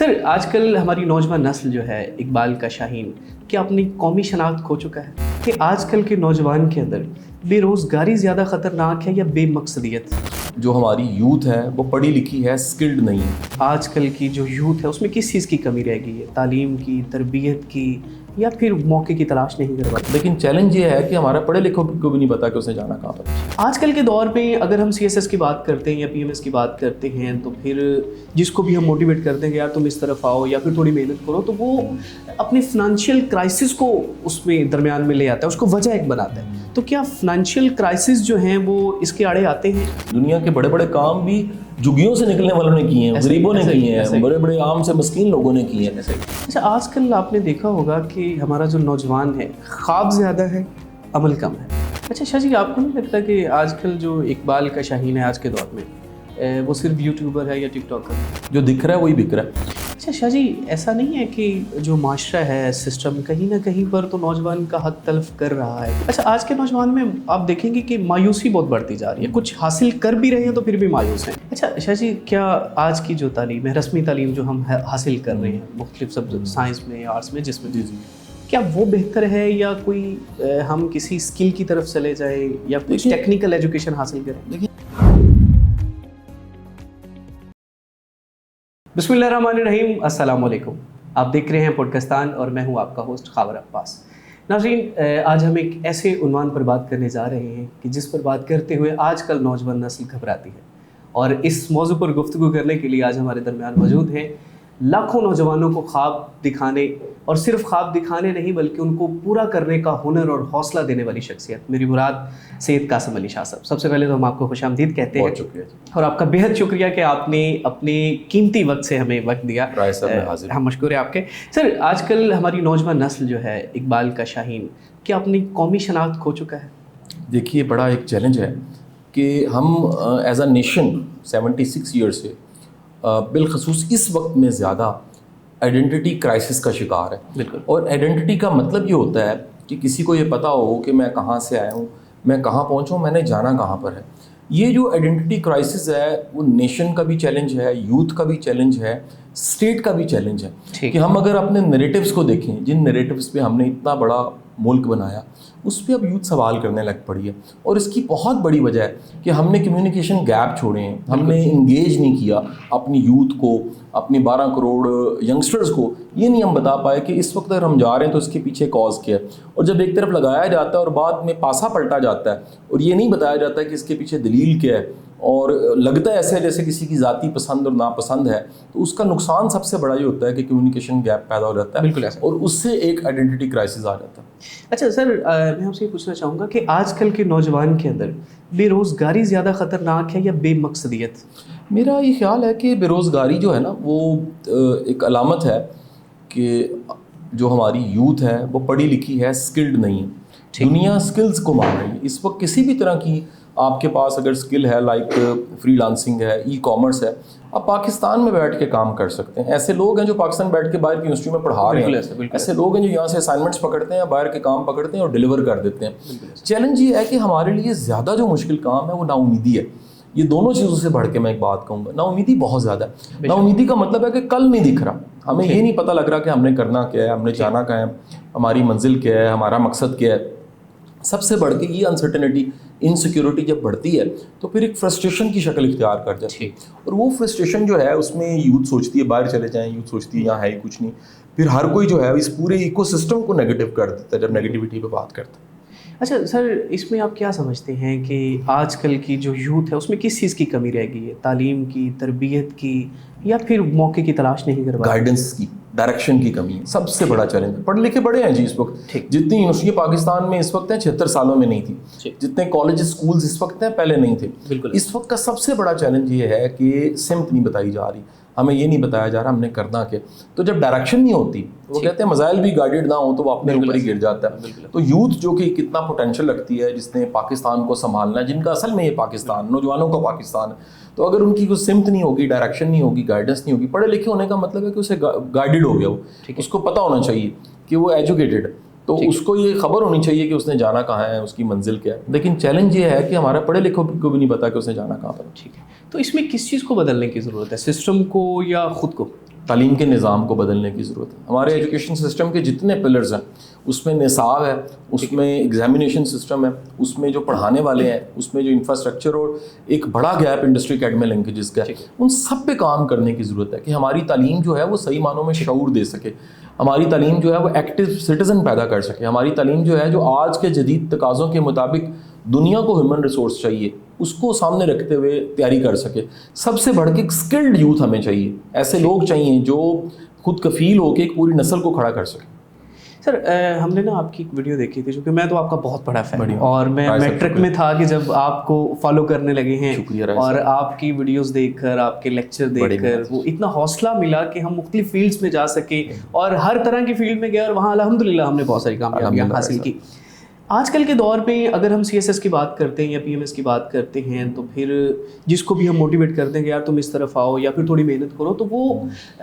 سر آج کل ہماری نوجوان نسل جو ہے اقبال کا شاہین کیا اپنی قومی شناخت کھو چکا ہے کہ آج کل کے نوجوان کے اندر بے روزگاری زیادہ خطرناک ہے یا بے مقصدیت؟ جو ہماری یوتھ ہے وہ پڑھی لکھی ہے، سکلڈ نہیں ہے۔ آج کل کی جو یوتھ ہے اس میں کس چیز کی کمی رہ گئی ہے؟ تعلیم کی، تربیت کی، یا پھر موقع کی تلاش نہیں کر پاتے؟ لیکن چیلنج یہ ہے کہ ہمارا پڑھے لکھوں کو بھی نہیں پتا کہ اسے جانا کہاں پر۔ آج کل کے دور میں اگر ہم سی ایس ایس کی بات کرتے ہیں یا پی ایم ایس کی بات کرتے ہیں تو پھر جس کو بھی ہم موٹیویٹ کرتے ہیں کہ یار تم اس طرف آؤ یا پھر تھوڑی محنت کرو، تو وہ اپنے فنانشیل کرائسس کو اس میں درمیان میں لے آتا ہے، اس کو وجہ ایک بناتا ہے۔ تو کیا فنانشیل کرائسس جو ہیں وہ اس کے آڑے آتے ہیں؟ دنیا کے بڑے بڑے کام بھی جھگیوں سے نکلنے والوں نے کیے ہیں، غریبوں نے کیے ہیں، بڑے بڑے عام سے مسکین لوگوں نے کیے ہیں۔ اچھا، آج کل آپ نے دیکھا ہوگا کہ ہمارا جو نوجوان ہے خواب زیادہ ہے، عمل کم ہے۔ اچھا شاہ جی، آپ کو نہیں لگتا کہ آج کل جو اقبال کا شاہین ہے آج کے دور میں وہ صرف یوٹیوبر ہے یا ٹک ٹاکر؟ جو دکھ رہا ہے وہی بک رہا ہے۔ اچھا شاہ جی، ایسا نہیں ہے کہ جو معاشرہ ہے، سسٹم کہیں نہ کہیں پر تو نوجوان کا حق تلف کر رہا ہے؟ اچھا، آج کے نوجوان میں آپ دیکھیں گے کہ مایوسی بہت بڑھتی جا رہی ہے، کچھ حاصل کر بھی رہے ہیں تو پھر بھی مایوس ہیں۔ اچھا شاہ جی، کیا آج کی جو تعلیم ہے، رسمی تعلیم جو ہم حاصل کر رہے ہیں مختلف سائنس میں، آرٹس میں، جس میں کیا وہ بہتر ہے یا کوئی ہم کسی اسکل کی طرف چلے جائیں یا کچھ ٹیکنیکل ایجوکیشن حاصل کریں؟ بسم اللہ الرحمن الرحیم، السلام علیکم۔ آپ دیکھ رہے ہیں پوڈکاسٹان اور میں ہوں آپ کا ہوسٹ خاور عباس۔ ناظرین، آج ہم ایک ایسے عنوان پر بات کرنے جا رہے ہیں کہ جس پر بات کرتے ہوئے آج کل نوجوان نسل گھبراتی ہے، اور اس موضوع پر گفتگو کرنے کے لیے آج ہمارے درمیان موجود ہیں لاکھوں نوجوانوں کو خواب دکھانے، اور صرف خواب دکھانے نہیں بلکہ ان کو پورا کرنے کا ہنر اور حوصلہ دینے والی شخصیت، میری مراد سید قاسم علی شاہ صاحب۔ سب سے پہلے تو ہم آپ کو خوش آمدید کہتے ہیں، بہت شکریہ اور آپ کا بےحد شکریہ کہ آپ نے اپنے قیمتی وقت سے ہمیں وقت دیا۔ ہم مشکور ہیں آپ کے۔ سر آج کل ہماری نوجوان نسل جو ہے اقبال کا شاہین کیا اپنی قومی شناخت کھو چکا ہے؟ دیکھیے، بڑا ایک چیلنج ہے کہ ہم ایز اے نیشن 76 ایئر سے بالخصوص اس وقت میں زیادہ آئیڈینٹی کرائسس کا شکار ہے۔ بالکل۔ اور آئیڈینٹی کا مطلب یہ ہوتا ہے کہ کسی کو یہ پتہ ہو کہ میں کہاں سے آیا ہوں، میں کہاں پہنچا ہوں، میں نے جانا کہاں پر ہے۔ یہ جو آئیڈینٹی کرائسس ہے وہ نیشن کا بھی چیلنج ہے، یوتھ کا بھی چیلنج ہے، اسٹیٹ کا بھی چیلنج ہے کہ ہم اگر اپنے نیریٹیوز کو دیکھیں، جن نیریٹیوز پہ ہم نے اتنا بڑا ملک بنایا، اس پہ اب یوتھ سوال کرنے لگ پڑی ہے۔ اور اس کی بہت بڑی وجہ ہے کہ ہم نے کمیونیکیشن گیپ چھوڑے ہیں، ہم نے انگیج نہیں کیا اپنی یوتھ کو، اپنی 12 کروڑ ینگسٹرز کو۔ یہ نہیں ہم بتا پائے کہ اس وقت اگر ہم جا رہے ہیں تو اس کے پیچھے کاز کیا ہے۔ اور جب ایک طرف لگایا جاتا ہے اور بعد میں پاسا پلٹا جاتا ہے اور یہ نہیں بتایا جاتا ہے کہ اس کے پیچھے دلیل کیا ہے، اور لگتا ہے ایسے جیسے کسی کی ذاتی پسند اور ناپسند ہے، تو اس کا نقصان سب سے بڑا یہ ہوتا ہے کہ کمیونیکیشن گیپ پیدا ہو جاتا ہے۔ بالکل ایسا، اور اس سے ایک آئیڈینٹی کرائسس آ جاتا ہے۔ اچھا سر، میں آپ سے یہ پوچھنا چاہوں گا کہ آج کل کے نوجوان کے اندر بے روزگاری زیادہ خطرناک ہے یا بے مقصدیت؟ میرا یہ خیال ہے کہ بے روزگاری جو ہے نا وہ ایک علامت ہے کہ جو ہماری یوتھ ہے وہ پڑھی لکھی ہے، سکلڈ نہیں ہے۔ دنیا سکلز کو مان رہی ہے اس وقت۔ کسی بھی طرح کی آپ کے پاس اگر سکل ہے، لائک فری لانسنگ ہے، ای کامرس ہے، آپ پاکستان میں بیٹھ کے کام کر سکتے ہیں۔ ایسے لوگ ہیں جو پاکستان بیٹھ کے باہر کی یونیورسٹی میں پڑھا رہے ہیں، ایسے لوگ ہیں جو یہاں سے اسائنمنٹس پکڑتے ہیں، باہر کے کام پکڑتے ہیں اور ڈیلیور کر دیتے ہیں۔ چیلنج یہ ہے کہ ہمارے لیے زیادہ جو مشکل کام ہے وہ نا امیدی ہے۔ یہ دونوں چیزوں سے بڑھ کے میں ایک بات کہوں گا، نا امیدی بہت زیادہ ہے۔ نا امیدی کا مطلب ہے کہ کل نہیں دکھ رہا، ہمیں یہ نہیں پتہ لگ رہا کہ ہم نے کرنا کیا ہے، ہم نے جانا کہاں ہے، ہماری منزل کیا ہے، ہمارا مقصد کیا ہے۔ سب سے بڑھ کے یہ انسرٹنٹی، انسیکیورٹی جب بڑھتی ہے تو پھر ایک فرسٹریشن کی شکل اختیار کر جاتی ہے، اور وہ فرسٹریشن جو ہے اس میں یوتھ سوچتی ہے باہر چلے جائیں، یوتھ سوچتی ہے یہاں ہے ہی کچھ نہیں، پھر ہر کوئی جو ہے اس پورے ایکو سسٹم کو نیگیٹو کر دیتا ہے جب نیگیٹیوٹی پہ بات کرتا ہے۔ اچھا سر، اس میں آپ کیا سمجھتے ہیں کہ آج کل کی جو یوتھ ہے اس میں کس چیز کی کمی رہ گئی ہے؟ تعلیم کی، تربیت کی، یا پھر موقع کی تلاش نہیں کر پاتے؟ گائیڈنس کی، ڈائریکشن کی کمی ہے، سب سے بڑا چیلنج ہے۔ پڑھے لکھے بڑے ہیں جی اس وقت، جتنی یونیورسٹیاں پاکستان میں اس وقت ہیں 76 سالوں میں نہیں تھی، جتنے کالجز اسکولز اس وقت ہیں پہلے نہیں تھے۔ اس وقت کا سب سے بڑا چیلنج یہ ہے کہ سمت نہیں بتائی جا رہی، ہمیں یہ نہیں بتایا جا رہا ہم نے کرنا کیا۔ تو جب ڈائریکشن نہیں ہوتی، وہ کہتے ہیں مزائل بھی گائیڈڈ نہ ہو تو وہ اپنے اوپر ہی گر جاتا ہے۔ تو یوتھ جو کہ کتنا پوٹینشیل رکھتی ہے، جس نے پاکستان کو سنبھالنا ہے، جن کا اصل میں یہ پاکستان، نوجوانوں کا پاکستان ہے، تو اگر ان کی کوئی سمت نہیں ہوگی، ڈائریکشن نہیں ہوگی، گائیڈنس نہیں ہوگی، پڑھے لکھے ہونے کا مطلب ہے کہ اسے گائیڈڈ ہو گیا ہو، اس کو پتہ ہونا چاہیے کہ وہ ایجوکیٹڈ، تو اس کو یہ خبر ہونی چاہیے کہ اس نے جانا کہاں ہے, اس کی منزل کیا ہے. لیکن چیلنج یہ ہے کہ ہمارے پڑھے لکھوں کو بھی نہیں پتا کہ اس نے جانا کہاں پر. ٹھیک ہے, تو اس میں کس چیز کو بدلنے کی ضرورت ہے, سسٹم کو یا خود کو؟ تعلیم کے نظام کو بدلنے کی ضرورت ہے. ہمارے ایجوکیشن سسٹم کے جتنے پلرز ہیں اس میں نصاب ہے, اس میں ایگزامینیشن سسٹم ہے, اس میں جو پڑھانے والے ہیں, اس میں جو انفراسٹرکچر, اور ایک بڑا گیپ انڈسٹری اکیڈمی لنکیجز کا ہے, ان سب پہ کام کرنے کی ضرورت ہے کہ ہماری تعلیم جو ہے وہ صحیح معنوں میں شعور دے سکے, ہماری تعلیم جو ہے وہ ایکٹیو سٹیزن پیدا کر سکے, ہماری تعلیم جو ہے جو آج کے جدید تقاضوں کے مطابق دنیا کو ہیومن ریسورس چاہیے اس کو سامنے رکھتے ہوئے تیاری کر سکے. سب سے بڑھ کے ایک اسکلڈ یوتھ ہمیں چاہیے, ایسے لوگ چاہیے جو خود کفیل ہو کے ایک پوری نسل کو کھڑا کر سکے. سر ہم نے نا آپ کی ایک ویڈیو دیکھی تھی, چونکہ میں تو آپ کا بہت بڑا فین ہوں, اور میں میٹرک میں تھا کہ جب آپ کو فالو کرنے لگے ہیں, اور آپ کی ویڈیوز دیکھ کر, آپ کے لیکچر دیکھ کر وہ اتنا حوصلہ ملا کہ ہم مختلف فیلڈس میں جا سکے, اور ہر طرح کی فیلڈ میں گئے, اور وہاں الحمدللہ ہم نے بہت ساری کامیابیاں حاصل کی. آج کل کے دور پہ اگر ہم سی ایس ایس کی بات کرتے ہیں یا پی ایم ایس کی بات کرتے ہیں, تو پھر جس کو بھی ہم موٹیویٹ کرتے ہیں کہ یار تم اس طرف آؤ یا پھر تھوڑی محنت کرو, تو وہ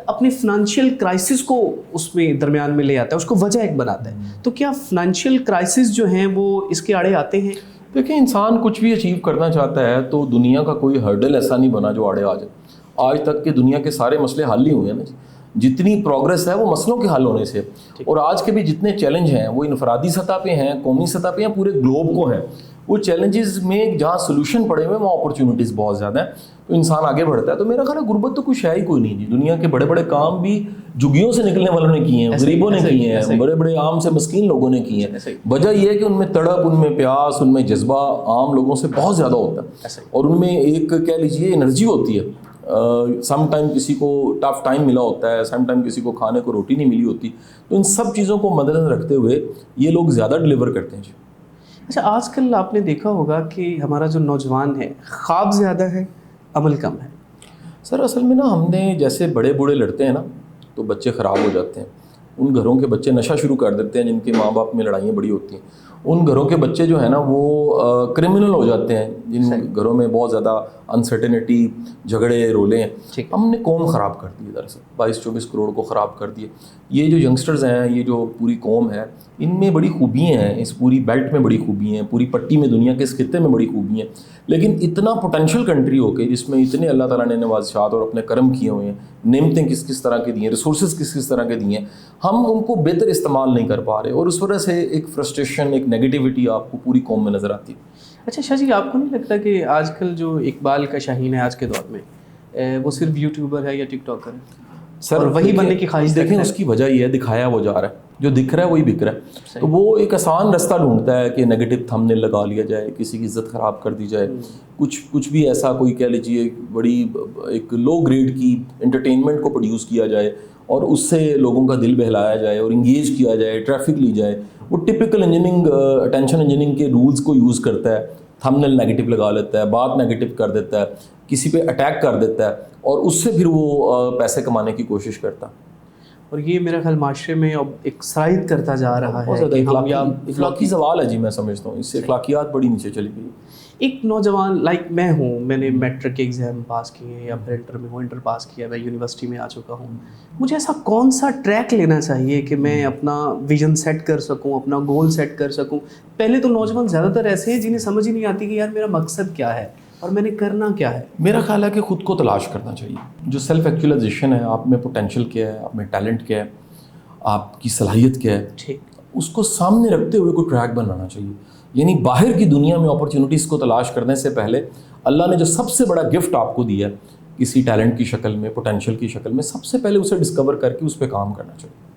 اپنے فنانشیل کرائسس کو اس میں درمیان میں لے آتا ہے, اس کو وجہ ایک بناتا ہے. تو کیا فنانشیل کرائسس جو ہیں وہ اس کے آڑے آتے ہیں؟ دیکھیں, انسان کچھ بھی اچیو کرنا چاہتا ہے تو دنیا کا کوئی ہرڈل ایسا نہیں بنا جو آڑے آ جائے. آج تک کہ دنیا کے سارے مسئلے حل ہی ہوئے ہیں نا جی. جتنی پروگرس ہے وہ مسئلوں کے حل ہونے سے, اور آج کے بھی جتنے چیلنج ہیں وہ انفرادی سطح پہ ہیں, قومی سطح پہ ہیں, پورے گلوب کو ہیں. وہ چیلنجز میں جہاں سولوشن پڑے ہوئے ہیں وہاں اپرچونیٹیز بہت زیادہ ہیں, تو انسان آگے بڑھتا ہے. تو میرا خیال ہے غربت تو کچھ ہے ہی کوئی نہیں جی. دنیا کے بڑے بڑے کام بھی جھگیوں سے نکلنے والوں نے کیے ہیں, غریبوں نے کیے ہیں, بڑے بڑے عام سے مسکین لوگوں نے کیے ہیں. وجہ یہ ہے کہ ان میں تڑپ, ان میں پیاس, ان میں جذبہ عام لوگوں سے بہت زیادہ ہوتا ہے, اور ان میں ایک کہہ لیجیے انرجی ہوتی ہے. سم ٹائم کسی کو ٹف ٹائم ملا ہوتا ہے, سم ٹائم کسی کو کھانے کو روٹی نہیں ملی ہوتی. تو ان سب چیزوں کو مد نظر رکھتے ہوئے یہ لوگ زیادہ ڈلیور کرتے ہیں جی. اچھا, آج کل آپ نے دیکھا ہوگا کہ ہمارا جو نوجوان ہے خواب زیادہ ہے, عمل کم ہے. سر اصل میں نا ہم نے جیسے بڑے بوڑھے لڑتے ہیں نا تو بچے خراب ہو جاتے ہیں. ان گھروں کے بچے نشہ شروع کر دیتے ہیں جن کے ماں باپ میں لڑائیاں بڑی ہوتی ہیں. ان گھروں کے بچے جو ہیں نا وہ کرمنل ہو جاتے ہیں جن گھروں میں بہت زیادہ انسرٹنٹی, جھگڑے, رولے ہیں. ہم نے قوم خراب کر دی دراصل, 22-24 کروڑ کو خراب کر دیے. یہ جو ینگسٹرز ہیں, یہ جو پوری قوم ہے, ان میں بڑی خوبیاں ہیں, اس پوری بیلٹ میں بڑی خوبیاں ہیں, پوری پٹی میں, دنیا کے اس خطے میں بڑی خوبیاں ہیں. لیکن اتنا پوٹینشیل کنٹری ہو کے جس میں اتنے اللہ تعالیٰ نے نوازشات اور اپنے کرم کیے ہوئے ہیں, نعمتیں کس کس طرح کے دی ہیں, ریسورسز کس کس طرح کے دیے ہیں, ہم ان کو بہتر استعمال نہیں کر پا رہے, اور اس وجہ سے ایک فرسٹریشن, ایک نیگیٹیوٹی آپ کو پوری قوم میں نظر آتی ہے. اچھا شاہ جی, آپ کو نہیں لگتا کہ آج کل جو اقبال کا شاہین ہے آج کے دور میں, وہ صرف یوٹیوبر ہے یا ٹک ٹاکر ہے؟ سر وہی بننے کی خواہش دیکھیں, اس کی وجہ یہ ہے دکھایا وہ جا رہا ہے, جو دکھ رہا ہے وہی بک رہا ہے. تو وہ ایک آسان رستہ ڈھونڈتا ہے کہ نیگیٹو تھم نے لگا لیا جائے, کسی کی عزت خراب کر دی جائے, کچھ بھی ایسا کوئی کہہ لیجیے بڑی ایک لو گریڈ کی انٹرٹینمنٹ کو پروڈیوس کیا جائے, اور اس سے لوگوں کا دل بہلایا جائے اور انگیج کیا جائے, ٹریفک لی جائے. وہ ٹپکل اٹینشن انجننگ کے رولز کو یوز کرتا ہے, تھمبنیل نیگیٹو لگا لیتا ہے, بات نیگیٹو کر دیتا ہے, کسی پہ اٹیک کر دیتا ہے, اور اس سے پھر وہ پیسے کمانے کی کوشش کرتا. اور یہ میرا خیال معاشرے میں اب ایک سرائت کرتا جا رہا ہے. اخلاقی زوال ہے جی, میں سمجھتا ہوں اس سے اخلاقیات بڑی نیچے چلی گئی. ایک نوجوان لائک میں ہوں, میں نے میٹرک کے ایگزام پاس کیے ہیں یا پھر انٹر میں ہوں, انٹر پاس کیا, میں یونیورسٹی میں آ چکا ہوں. مجھے ایسا کون سا ٹریک لینا چاہیے کہ میں اپنا ویژن سیٹ کر سکوں, اپنا گول سیٹ کر سکوں؟ پہلے تو نوجوان زیادہ تر ایسے ہیں جنہیں سمجھ ہی نہیں آتی کہ یار میرا مقصد کیا ہے اور میں نے کرنا کیا ہے. میرا خیال ہے کہ خود کو تلاش کرنا چاہیے. جو سیلف ایکچولائزیشن ہے, آپ میں پوٹینشیل کیا ہے, آپ میں ٹیلنٹ کیا ہے, آپ کی صلاحیت کیا ہے, اس کو سامنے رکھتے ہوئے کوئی ٹریک بنانا چاہیے. یعنی باہر کی دنیا میں اپرچونیٹیز کو تلاش کرنے سے پہلے اللہ نے جو سب سے بڑا گفٹ آپ کو دیا ہے کسی ٹیلنٹ کی شکل میں, پوٹینشیل کی شکل میں, سب سے پہلے اسے ڈسکور کر کے اس پہ کام کرنا چاہیے.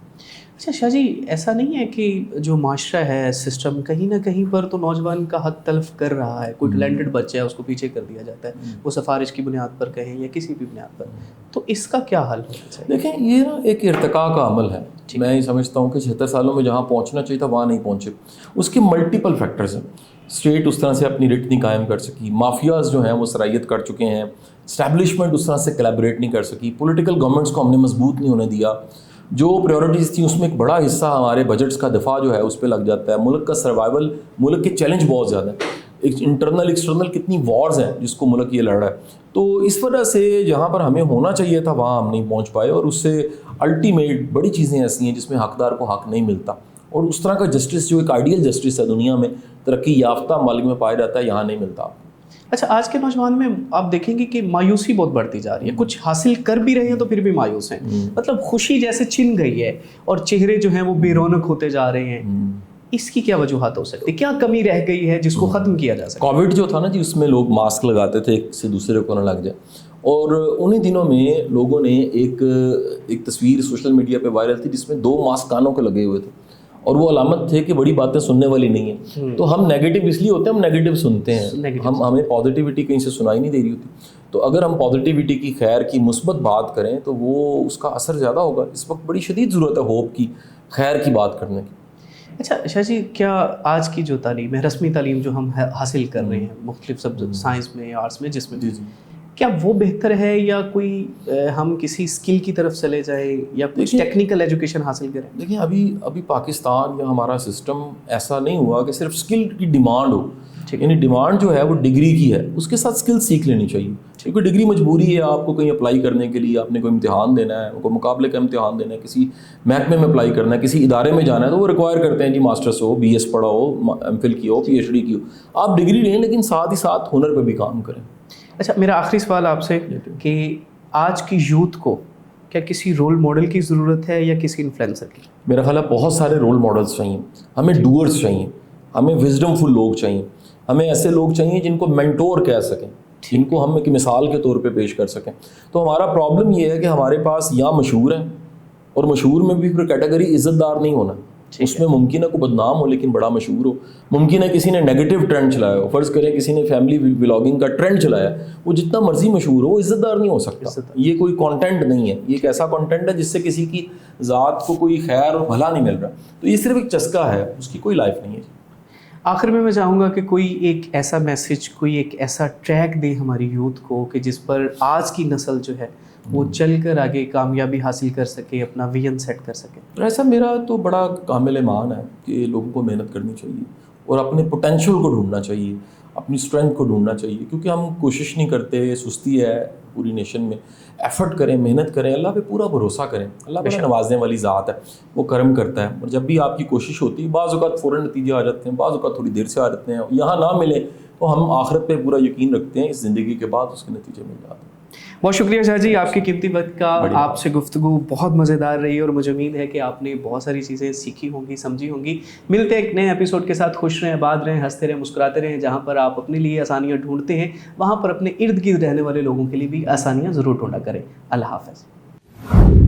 اچھا شاہ جی, ایسا نہیں ہے کہ جو معاشرہ ہے, سسٹم کہیں نہ کہیں پر تو نوجوان کا حق تلف کر رہا ہے؟ کوئی ٹیلنٹڈ بچہ ہے اس کو پیچھے کر دیا جاتا ہے, وہ سفارش کی بنیاد پر کہیں یا کسی بھی بنیاد پر, تو اس کا کیا حل ہونا چاہیے؟ دیکھیں, یہ نا ایک ارتقاء کا عمل ہے. میں یہ سمجھتا ہوں کہ 76 سالوں میں جہاں پہنچنا چاہیے تھا وہاں نہیں پہنچے. اس کے ملٹیپل فیکٹرز ہیں. اسٹیٹ اس طرح سے اپنی ریٹ نہیں قائم کر سکی, مافیاز جو ہیں وہ سرائیت کر چکے ہیں, اسٹیبلشمنٹ اس طرح سے کولیبریٹ نہیں کر سکی, پولیٹیکل گورنمنٹس کو ہم نے مضبوط نہیں ہونے دیا. جو پریورٹیز تھیں اس میں ایک بڑا حصہ ہمارے بجٹس کا دفاع جو ہے اس پہ لگ جاتا ہے. ملک کا سروائیول, ملک کے چیلنج بہت زیادہ ہیں, انٹرنل ایکسٹرنل کتنی وارز ہیں جس کو ملک یہ لڑ رہا ہے. تو اس وجہ سے جہاں پر ہمیں ہونا چاہیے تھا وہاں ہم نہیں پہنچ پائے, اور اس سے الٹیمیٹ بڑی چیزیں ایسی ہیں جس میں حقدار کو حق نہیں ملتا, اور اس طرح کا جسٹس جو ایک آئیڈیل جسٹس ہے دنیا میں ترقی یافتہ ملک میں پایا جاتا ہے، یہاں نہیں ملتا. اچھا، آج کے نوجوان میں آپ دیکھیں گے کہ مایوسی بہت بڑھتی جا رہی ہے، کچھ حاصل کر بھی رہے ہیں تو پھر بھی مایوس ہیں، مطلب خوشی جیسے چھن گئی ہے اور چہرے جو ہیں وہ بے رونق ہوتے جا رہے ہیں. اس کی کیا وجوہات ہو سکتی، کیا کمی رہ گئی ہے جس کو ختم کیا جا سکے؟ کووڈ جو تھا نا جی، اس میں لوگ ماسک لگاتے تھے ایک سے دوسرے کو نہ لگ جائے، اور انہی دنوں میں لوگوں نے ایک تصویر سوشل میڈیا پہ وائرل تھی جس میں 2 ماسک کانوں کے لگے ہوئے تھے، اور وہ علامت تھے کہ بڑی باتیں سننے والی نہیں ہیں. تو ہم نیگیٹو اس لیے ہوتے ہیں، ہم نیگیٹو سنتے ہیں، ہمیں پازیٹیوٹی کہیں سے سنائی نہیں دے رہی ہوتی. تو اگر ہم پازیٹیوٹی کی، خیر کی، مثبت بات کریں تو وہ اس کا اثر زیادہ ہوگا. اس وقت بڑی شدید ضرورت ہے ہوپ کی، خیر کی بات کرنے کی. اچھا شاہ جی، کیا آج کی جو تعلیم ہے، رسمی تعلیم جو ہم حاصل کر رہے ہیں مختلف سائنس میں، آرٹس میں، جس میں کیا وہ بہتر ہے، یا کوئی ہم کسی اسکل کی طرف چلے جائیں یا کچھ ٹیکنیکل ایجوکیشن حاصل کریں؟ دیکھیں ابھی پاکستان یا ہمارا سسٹم ایسا نہیں ہوا کہ صرف اسکل کی ڈیمانڈ ہو. یعنی ڈیمانڈ جو ہے وہ ڈگری کی ہے، اس کے ساتھ اسکل سیکھ لینی چاہیے، کیونکہ ڈگری مجبوری ہے. آپ کو کہیں اپلائی کرنے کے لیے آپ نے کوئی امتحان دینا ہے، کوئی مقابلے کا امتحان دینا ہے، کسی محکمے میں اپلائی کرنا ہے، کسی ادارے میں جانا ہے، تو وہ ریکوائر کرتے ہیں جی ماسٹرس ہو، بی ایس پڑھا ہو، ایم فل کی ہو، پی ایچ ڈی کی ہو. آپ ڈگری لیں لیکن ساتھ ہی ساتھ ہنر پہ بھی کام کریں. اچھا، میرا آخری سوال آپ سے کہ آج کی یوتھ کو کیا کسی رول ماڈل کی ضرورت ہے یا کسی انفلوئنسر کی؟ میرا خیال ہے بہت سارے رول ماڈلس چاہیے. ہمیں ڈوئرس چاہیے، ہمیں وزڈم فل لوگ چاہیے، ہمیں ایسے لوگ چاہیے جن کو مینٹور کہہ سکیں، جن کو ہم ایک مثال کے طور پہ پیش کر سکیں. تو ہمارا پرابلم یہ ہے کہ ہمارے پاس یا مشہور ہیں، اور مشہور میں بھی پھر کیٹیگری عزت دار نہیں ہونا. اس میں ممکن ہے کوئی بدنام ہو لیکن بڑا مشہور ہو. ممکن ہے کسی نے نیگیٹو ٹرینڈ چلایا ہو، فرض کریں کسی نے فیملی ولاگنگ کا ٹرینڈ چلایا، وہ جتنا مرضی مشہور ہو وہ عزت دار نہیں ہو سکتا. یہ کوئی کانٹینٹ نہیں ہے، یہ ایک ایسا کانٹینٹ ہے جس سے کسی کی ذات کو کوئی خیر اور بھلا نہیں مل رہا. تو یہ صرف ایک چسکا ہے، اس کی کوئی لائف نہیں ہے. آخر میں چاہوں گا کہ کوئی ایک ایسا میسج، کوئی ایک ایسا ٹریک دے ہماری یوتھ کو کہ جس پر آج کی نسل جو ہے وہ چل کر آگے کامیابی حاصل کر سکے، اپنا ویژن سیٹ کر سکے. ایسا میرا تو بڑا کامل ایمان ہے کہ لوگوں کو محنت کرنی چاہیے اور اپنے پوٹینشیل کو ڈھونڈنا چاہیے، اپنی اسٹرینتھ کو ڈھونڈنا چاہیے. کیونکہ ہم کوشش نہیں کرتے، سستی ہے پوری نیشن میں. ایفرٹ کریں، محنت کریں، اللہ پہ پورا بھروسہ کریں. اللہ بڑا نوازنے والی ذات ہے، وہ کرم کرتا ہے. اور جب بھی آپ کی کوشش ہوتی ہے، بعض اوقات فوراً نتیجے آ جاتے ہیں، بعض اوقات تھوڑی دیر سے آ جاتے ہیں. یہاں نہ ملے تو ہم آخرت پہ پورا یقین رکھتے ہیں، اس زندگی کے بعد اس کے نتیجے مل جاتے ہیں. بہت شکریہ شاہ جی، آپ کی قیمتی وقت کا. آپ سے گفتگو بہت مزیدار رہی اور مجھے امید ہے کہ آپ نے بہت ساری چیزیں سیکھی ہوں گی، سمجھی ہوں گی. ملتے ہیں ایک نئے ایپیسوڈ کے ساتھ. خوش رہیں، آباد رہیں، ہنستے رہیں، مسکراتے رہیں. جہاں پر آپ اپنے لیے آسانیاں ڈھونڈتے ہیں وہاں پر اپنے ارد گرد رہنے والے لوگوں کے لیے بھی آسانیاں ضرور ڈھونڈا کریں. اللہ حافظ.